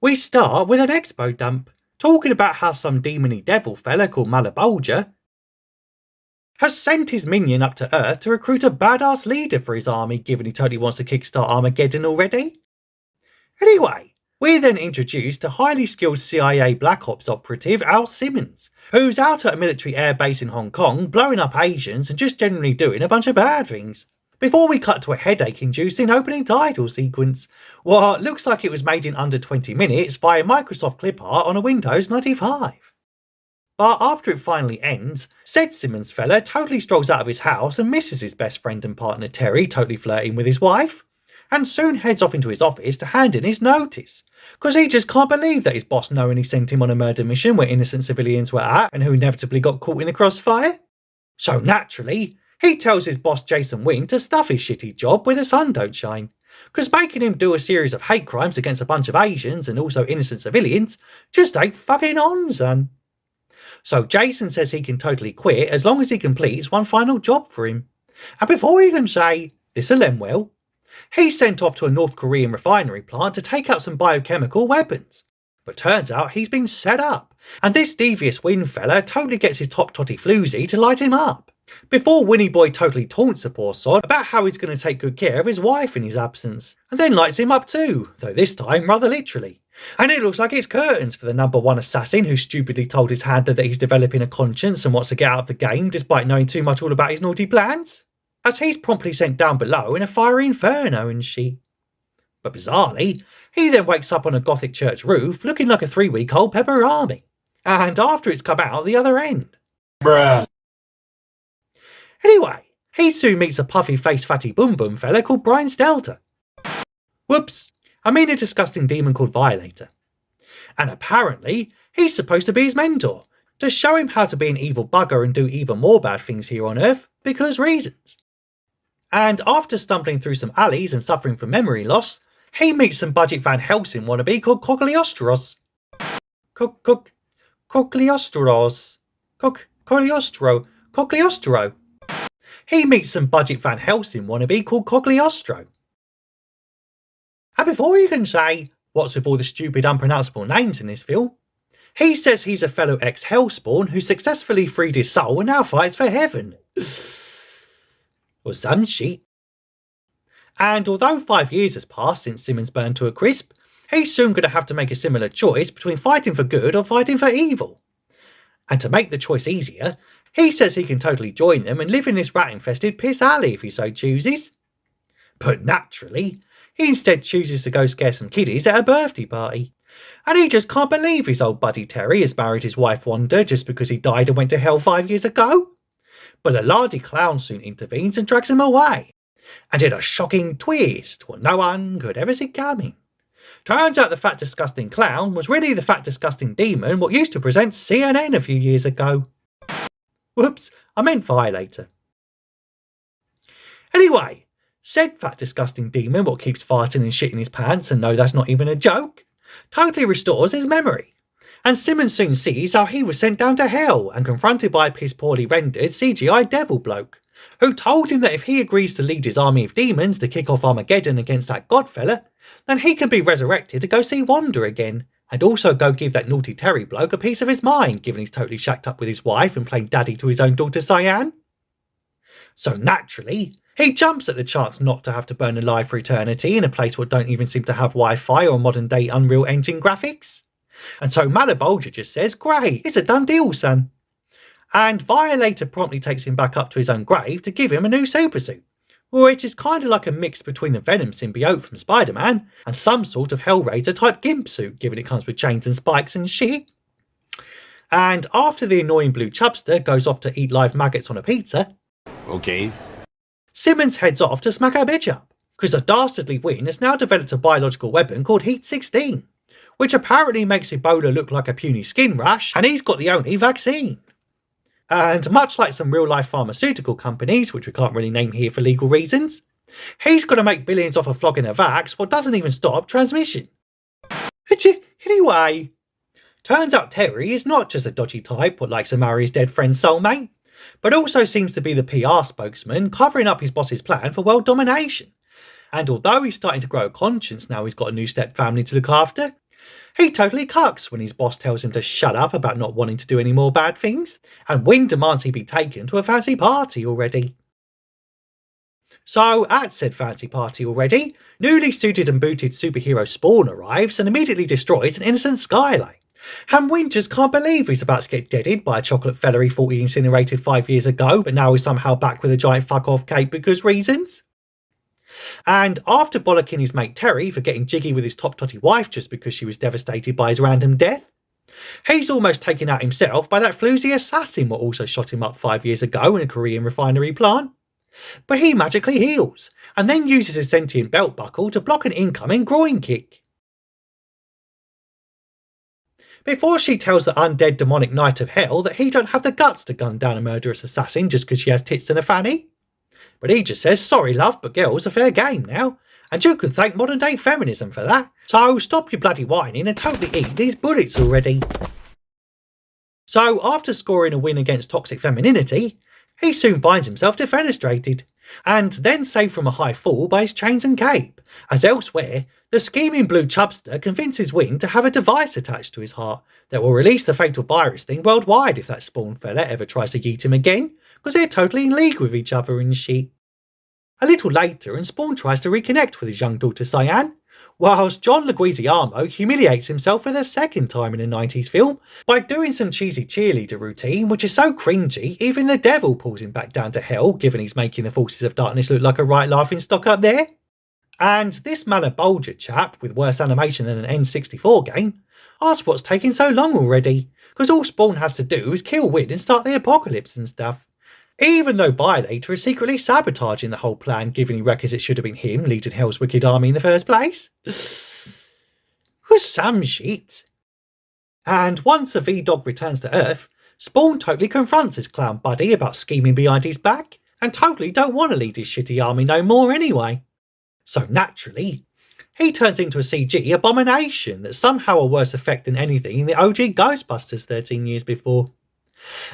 We start with an expo dump, talking about how some demony devil fella called Malabolger has sent his minion up to Earth to recruit a badass leader for his army, given he totally wants to kickstart Armageddon already. Anyway, we're then introduced to highly skilled CIA Black Ops operative Al Simmons, who's out at a military air base in Hong Kong, blowing up Asians and just generally doing a bunch of bad things. Before we cut to a headache-inducing opening title sequence, what looks like it was made in under 20 minutes via Microsoft clip art on a Windows 95. But after it finally ends, said Simmons fella totally strolls out of his house and misses his best friend and partner Terry totally flirting with his wife, and soon heads off into his office to hand in his notice, because he just can't believe that his boss knowingly sent him on a murder mission where innocent civilians were at and who inevitably got caught in the crossfire. So naturally, he tells his boss Jason Wynn to stuff his shitty job where the sun don't shine, because making him do a series of hate crimes against a bunch of Asians and also innocent civilians just ain't fucking on, son. So Jason says he can totally quit as long as he completes one final job for him. And before he can say, this'll end well, he's sent off to a North Korean refinery plant to take out some biochemical weapons. But turns out he's been set up, and this devious Wynn fella totally gets his top totty floozy to light him up, before Winnie Boy totally taunts the poor sod about how he's going to take good care of his wife in his absence, and then lights him up too, though this time rather literally. And it looks like it's curtains for the #1 assassin who stupidly told his handler that he's developing a conscience and wants to get out of the game despite knowing too much all about his naughty plans, as he's promptly sent down below in a fiery inferno and shit. But bizarrely, he then wakes up on a gothic church roof looking like a 3-week-old pepperami, and after it's come out the other end. Bruh. Anyway, he soon meets a puffy-faced fatty boom-boom fella called Brian Stelter. Whoops, I mean a disgusting demon called Violator. And apparently, he's supposed to be his mentor, to show him how to be an evil bugger and do even more bad things here on Earth, because reasons. And after stumbling through some alleys and suffering from memory loss, he meets some budget Van Helsing wannabe called Cogliostros. Cogliostros. Cogliostro. He meets some budget Van Helsing wannabe called Cogliostro. And before you can say, what's with all the stupid unpronounceable names in this film, he says he's a fellow ex-hellspawn who successfully freed his soul and now fights for heaven. Or some shit. And although 5 years has passed since Simmons burned to a crisp, he's soon going to have to make a similar choice between fighting for good or fighting for evil. And to make the choice easier, he says he can totally join them and live in this rat-infested piss alley if he so chooses. But naturally, he instead chooses to go scare some kiddies at a birthday party. And he just can't believe his old buddy Terry has married his wife Wanda just because he died and went to hell 5 years ago. But a lardy clown soon intervenes and drags him away. And in a shocking twist, what no one could ever see coming. Turns out the fat disgusting clown was really the fat disgusting demon what used to present CNN a few years ago. Whoops, I meant Violator. Anyway, said fat disgusting demon what keeps farting and shitting his pants, and no, that's not even a joke, totally restores his memory. And Simmons soon sees how he was sent down to hell and confronted by a piss poorly rendered CGI devil bloke, who told him that if he agrees to lead his army of demons to kick off Armageddon against that godfella, then he can be resurrected to go see Wanda again, and also go give that naughty Terry bloke a piece of his mind, given he's totally shacked up with his wife and playing daddy to his own daughter Cyan. So naturally, he jumps at the chance not to have to burn alive for eternity in a place where don't even seem to have Wi-Fi or modern day Unreal Engine graphics. And so Malabolger just says, great, it's a done deal, son. And Violator promptly takes him back up to his own grave to give him a new supersuit, which is kind of like a mix between the Venom symbiote from Spider-Man and some sort of Hellraiser type gimp suit, given it comes with chains and spikes and shit. And after the annoying blue chubster goes off to eat live maggots on a pizza, Okay. Simmons heads off to smack her bitch up, because the dastardly Wynn has now developed a biological weapon called Heat 16, which apparently makes Ebola look like a puny skin rash, and he's got the only vaccine. And much like some real-life pharmaceutical companies, which we can't really name here for legal reasons, he's got to make billions off of flogging a vax what doesn't even stop transmission. Anyway, turns out Terry is not just a dodgy type what likes to marry his dead friend's soulmate, but also seems to be the PR spokesman covering up his boss's plan for world domination. And although he's starting to grow a conscience now he's got a new step family to look after, He totally cucks when his boss tells him to shut up about not wanting to do any more bad things, and Wynne demands he be taken to a fancy party already. So, at said fancy party already, newly suited and booted superhero Spawn arrives and immediately destroys an innocent skylight. And Wynne just can't believe he's about to get deaded by a chocolate fella he thought he incinerated 5 years ago, but now is somehow back with a giant fuck-off cake because reasons. And after bollocking his mate Terry for getting jiggy with his top-totty wife just because she was devastated by his random death, he's almost taken out himself by that floozy assassin what also shot him up 5 years ago in a Korean refinery plant. But he magically heals, and then uses his sentient belt buckle to block an incoming groin kick. Before she tells the undead demonic knight of hell that he don't have the guts to gun down a murderous assassin just because she has tits and a fanny. But he just says, sorry love, but girls are fair game now, and you can thank modern day feminism for that, so stop your bloody whining and totally eat these bullets already. So after scoring a win against toxic femininity, he soon finds himself defenestrated, and then saved from a high fall by his chains and cape, as elsewhere, the scheming blue chubster convinces Wynne to have a device attached to his heart that will release the fatal virus thing worldwide if that Spawn fella ever tries to yeet him again, because they're totally in league with each other and shit. A little later, and Spawn tries to reconnect with his young daughter Cyan, whilst John Leguizamo humiliates himself for the second time in a 90s film by doing some cheesy cheerleader routine which is so cringy even the devil pulls him back down to hell given he's making the forces of darkness look like a right laughing stock up there. And this Malabolgia chap, with worse animation than an N64 game, asks what's taking so long already, because all Spawn has to do is kill Wynne and start the apocalypse and stuff. Even though Violator is secretly sabotaging the whole plan, given he reckons it should have been him leading Hell's wicked army in the first place. Was some shit. And once the V-Dog returns to Earth, Spawn totally confronts his clown buddy about scheming behind his back, and totally don't want to lead his shitty army no more anyway. So naturally, he turns into a CG abomination that's somehow a worse effect than anything in the OG Ghostbusters 13 years before.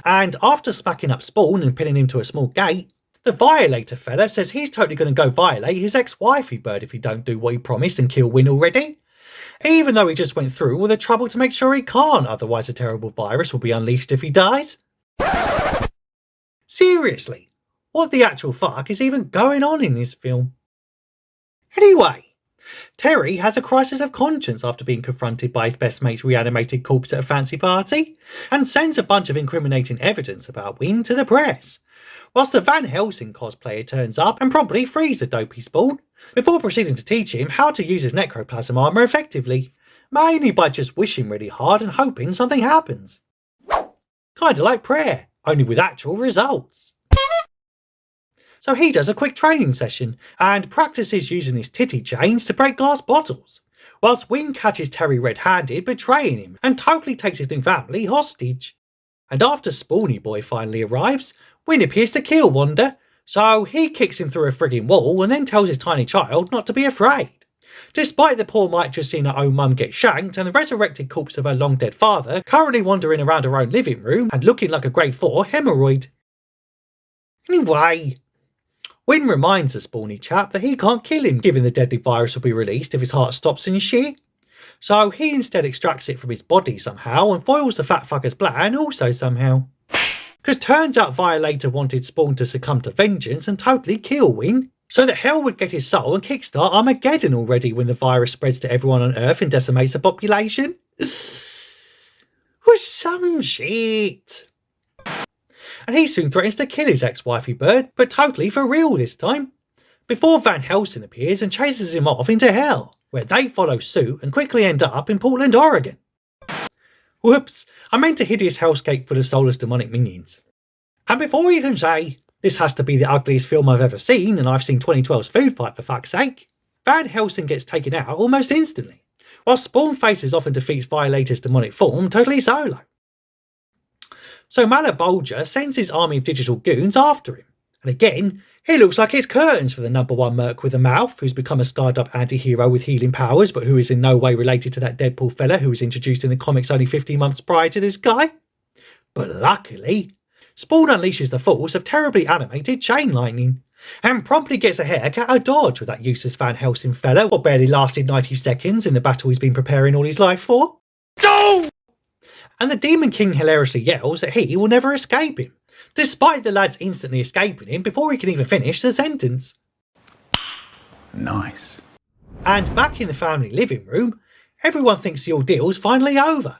And after smacking up Spawn and pinning him to a small gate, the Violator fella says he's totally going to go violate his ex-wifey bird if he don't do what he promised and kill Wynne already, even though he just went through all the trouble to make sure he can't, otherwise a terrible virus will be unleashed if he dies. Seriously, what the actual fuck is even going on in this film? Anyway, Terry has a crisis of conscience after being confronted by his best mate's reanimated corpse at a fancy party, and sends a bunch of incriminating evidence about Wynne to the press, whilst the Van Helsing cosplayer turns up and promptly frees the dopey Spawn, before proceeding to teach him how to use his necroplasm armour effectively, mainly by just wishing really hard and hoping something happens. Kinda like prayer, only with actual results. So he does a quick training session and practices using his titty chains to break glass bottles, whilst Wynne catches Terry red-handed betraying him and totally takes his new family hostage. And after Spawny Boy finally arrives, Wynne appears to kill Wanda, so he kicks him through a frigging wall and then tells his tiny child not to be afraid, despite the poor mite just seeing her own mum get shanked and the resurrected corpse of her long dead father currently wandering around her own living room and looking like a grade 4 hemorrhoid. Anyway, Wynne reminds the Spawny chap that he can't kill him given the deadly virus will be released if his heart stops and shit. So he instead extracts it from his body somehow and foils the fat fucker's plan also somehow. Because turns out Violator wanted Spawn to succumb to vengeance and totally kill Wynne, so that Hell would get his soul and kickstart Armageddon already when the virus spreads to everyone on Earth and decimates the population. Was some shit. And he soon threatens to kill his ex-wifey bird, but totally for real this time, before Van Helsing appears and chases him off into hell, where they follow suit and quickly end up in Portland, Oregon. Whoops, I meant a hideous hellscape full of soulless demonic minions. And before you can say, this has to be the ugliest film I've ever seen and I've seen 2012's Food Fight for fuck's sake, Van Helsing gets taken out almost instantly, while Spawn faces off and defeats Violator's demonic form totally solo. So Malabolgia sends his army of digital goons after him, and again, he looks like it's curtains for the number one merc with a mouth, who's become a scarred up anti-hero with healing powers, but who is in no way related to that Deadpool fella who was introduced in the comics only 15 months prior to this guy. But luckily, Spawn unleashes the force of terribly animated chain lightning, and promptly gets a haircut out of Dodge with that useless Van Helsing fella what barely lasted 90 seconds in the battle he's been preparing all his life for. No! And the Demon King hilariously yells that he will never escape him, despite the lads instantly escaping him before he can even finish the sentence. Nice. And back in the family living room, everyone thinks the ordeal's finally over,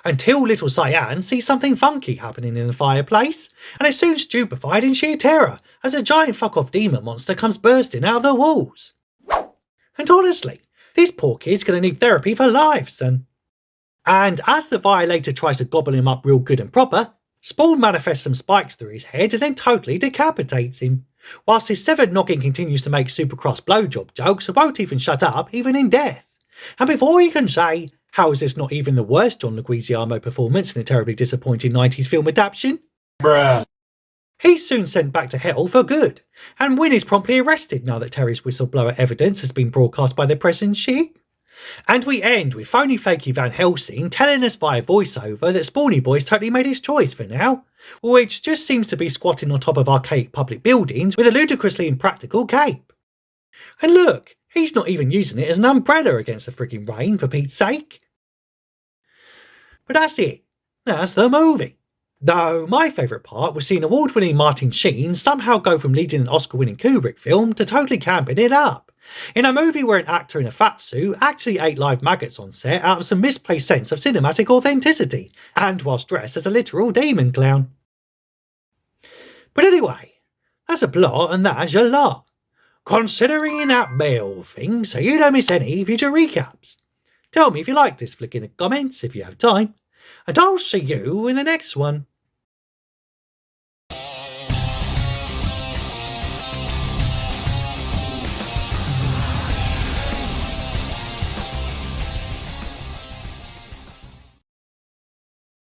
until little Cyan sees something funky happening in the fireplace, and is soon stupefied in sheer terror as a giant fuck-off demon monster comes bursting out of the walls. And honestly, this poor kid's gonna need therapy for life, son. And as the Violator tries to gobble him up real good and proper, Spawn manifests some spikes through his head and then totally decapitates him, whilst his severed noggin continues to make super cross blowjob jokes and won't even shut up even in death. And before you can say, how is this not even the worst John Leguizamo performance in a terribly disappointing 90s film adaptation? Bruh. He's soon sent back to hell for good, and Wynn is promptly arrested now that Terry's whistleblower evidence has been broadcast by the press and shit. And we end with phony fakey Van Helsing telling us via voiceover that Spawny Boy's totally made his choice for now, which just seems to be squatting on top of archaic public buildings with a ludicrously impractical cape. And look, he's not even using it as an umbrella against the frigging rain, for Pete's sake. But that's it. That's the movie. Though my favourite part was seeing award-winning Martin Sheen somehow go from leading an Oscar-winning Kubrick film to totally camping it up, in a movie where an actor in a fat suit actually ate live maggots on set out of some misplaced sense of cinematic authenticity, and whilst dressed as a literal demon clown. But anyway, that's a plot and that's your lot, considering that mail thing so you don't miss any future recaps. Tell me if you like this flick in the comments if you have time, and I'll see you in the next one.